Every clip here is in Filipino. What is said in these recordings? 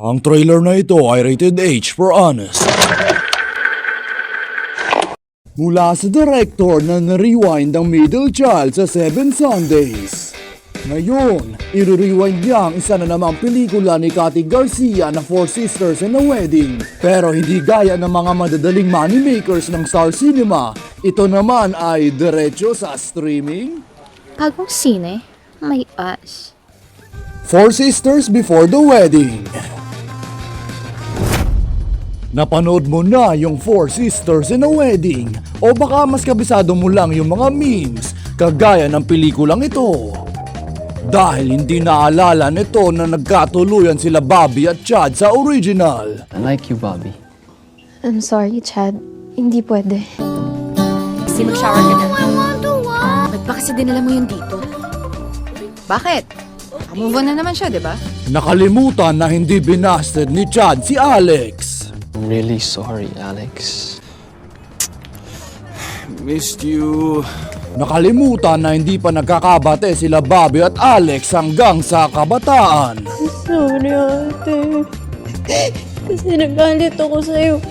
Ang trailer na ito ay rated H for honest. Mula sa director na na-rewind ang Middle Child sa 7 Sundays. Ngayon, i-rewind niya ang isa na namang pelikula ni Cathy Garcia na Four Sisters and a Wedding. Pero hindi gaya ng mga madadaling moneymakers ng Star Cinema. Ito naman ay diretso sa streaming. Bagong sine? May us. Four Sisters Before the Wedding. Napanood mo na yung Four Sisters in a Wedding o baka mas kabisado mo lang yung mga memes kagaya ng pelikulang ito. Dahil hindi naalala nito na nagkatuluyan sila Bobby at Chad sa original. I like you, Bobby. I'm sorry, Chad. Hindi pwede. Kasi mag-shower ka na. Ba't ba kasi dinala mo yun dito? Bakit? Move on na naman siya, di ba? Nakalimutan na hindi binasted ni Chad si Alex. I'm really sorry, Alex. Missed you. Nakalimutan na hindi pa nagkakabate sila Bobby at Alex hanggang sa kabataan. Sorry, ate. Kasi nagalit ako sa'yo.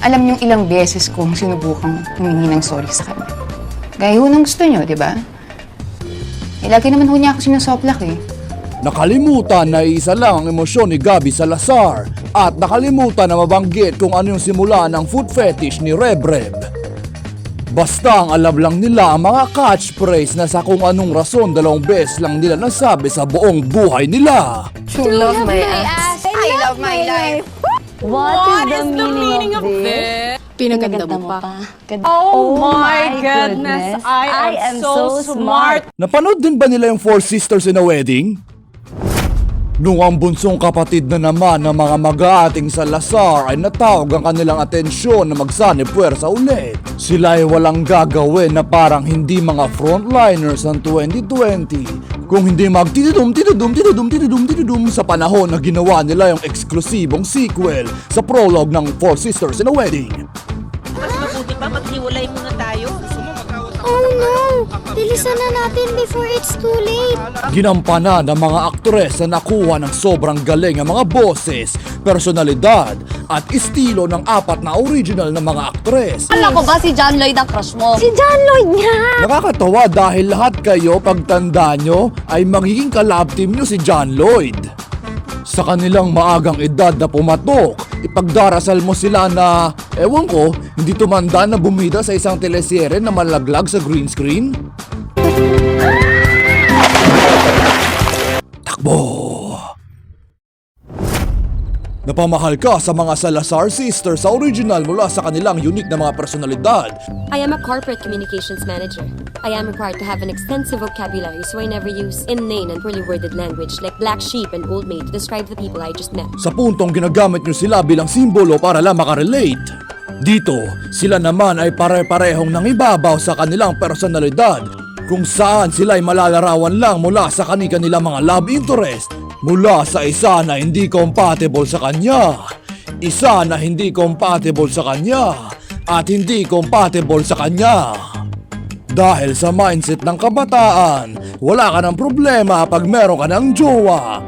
Alam niyong ilang beses kong sinubukang humingi ng sorry sa kanya. Gaya ho ng gusto niyo, di ba? Lagi naman ho niya ako sinusoplak eh. Nakalimutan na isa lang ang emosyon ni Gabby Salazar at nakalimutan na mabanggit kung ano yung simula ng food fetish ni Rebreb. Basta ang alam lang nila ang mga catchphrase na sa kung anong rason 2 beses lang nila nasabi sa buong buhay nila. To love my ass. I love my life. What is the meaning of this? Pinaganda mo pa. Oh my goodness, I am so smart. Napanood din ba nila yung Four Sisters in a Wedding? Nung ang bunsong kapatid na naman ng mga mag-aating Salazar ay natawag ang kanilang atensyon na magsanib puwersa ulit. Sila ay walang gagawin na parang hindi mga frontliners ng 2020 kung hindi magtitidum sa panahon na ginawa nila yung eksklusibong sequel sa prologue ng Four Sisters in a Wedding. Mas mabuti pa maghiwalay muna tayo. Oh no! Bilisan na natin before it's too late. Ginampanan ng mga aktres na nakuha ng sobrang galing ang mga boses, personalidad at estilo ng 4 na original na mga aktres. Alam ko ba si John Lloyd ang crush mo? Si John Lloyd nga! Nakakatawa dahil lahat kayo pagtanda nyo ay magiging kalab team nyo si John Lloyd. Sa kanilang maagang edad na pumatok, ipagdarasal mo sila na, ewan ko, hindi tumanda na bumida sa isang teleserye na malaglag sa green screen? Takbo! Napamahal ka sa mga Salazar Sisters sa original mula sa kanilang unique na mga personalidad. I am a corporate communications manager. I am required to have an extensive vocabulary, so I never use inane and poorly worded language like black sheep and old maid to describe the people I just met. Sa puntong ginagamit nyo sila bilang simbolo para lang makarelate. Dito, sila naman ay pare-parehong nangibabaw sa kanilang personalidad kung saan sila ay malalarawan lang mula sa kanilang mga love interest mula sa isa na hindi compatible sa kanya, isa na hindi compatible sa kanya, at hindi compatible sa kanya. Dahil sa mindset ng kabataan, wala ka ng problema pag meron ka ng jowa.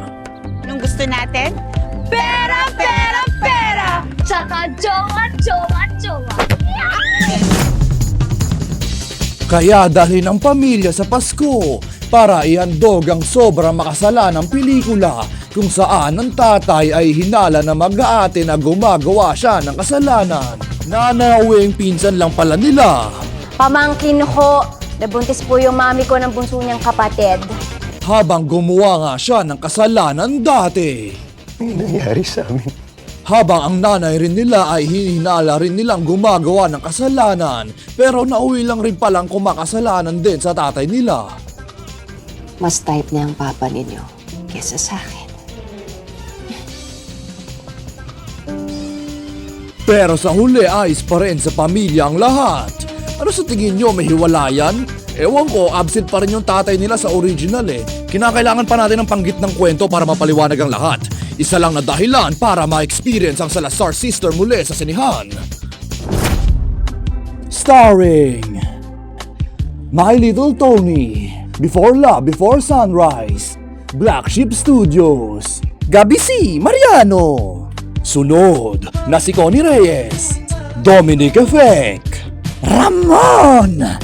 Anong gusto natin? Pera, pera, pera! Tsaka jowa. Kaya dalhin ang pamilya sa Pasko para ihandog ang sobrang makasalanang pelikula kung saan ang tatay ay hinala na mag-aate na gumagawa siya ng kasalanan. Nanawing pinsan lang pala nila. Pamangkin ko, nabuntis po yung mami ko ng bunso niyang kapatid. Habang gumawa nga siya ng kasalanan dati. May nangyari sa amin. Habang ang nanay rin nila ay hihinala rin nilang gumagawa ng kasalanan, pero nauwi lang rin palang kumakasalanan din sa tatay nila. Mas type niya ang papa ninyo kesa sa akin. Pero sa huli ayos pa rin sa pamilya ang lahat. Ano sa tingin nyo, may hiwalayan? Ewan ko, absent pa rin yung tatay nila sa original eh. Kinakailangan pa natin ng panggit ng kwento para mapaliwanag ang lahat. Isa lang na dahilan para ma-experience ang Salazar Sister muli sa sinihan. Starring My Little Tony, Before Love, Before Sunrise, Black Sheep Studios, Gabi C. Mariano. Sunod na si Connie Reyes, Dominic Efek, Ramon,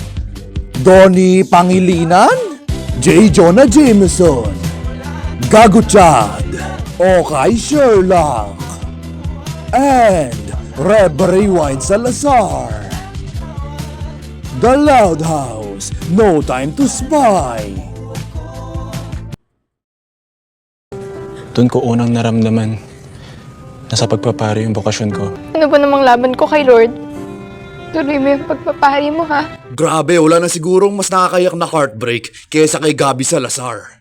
Donnie Pangilinan, J. Jonah Jameson, Gago Chad, Okay Sherlock, and Reb Rewind Salazar. The Loud House, No Time to Spy. Doon ko unang naramdaman na sa pagpapari yung bokasyon ko. Ano ba namang laban ko kay Lord? Tuloy mo yung pagpapahari mo, ha? Grabe, wala na sigurong mas nakakayak na heartbreak kaysa kay Gabi Salazar.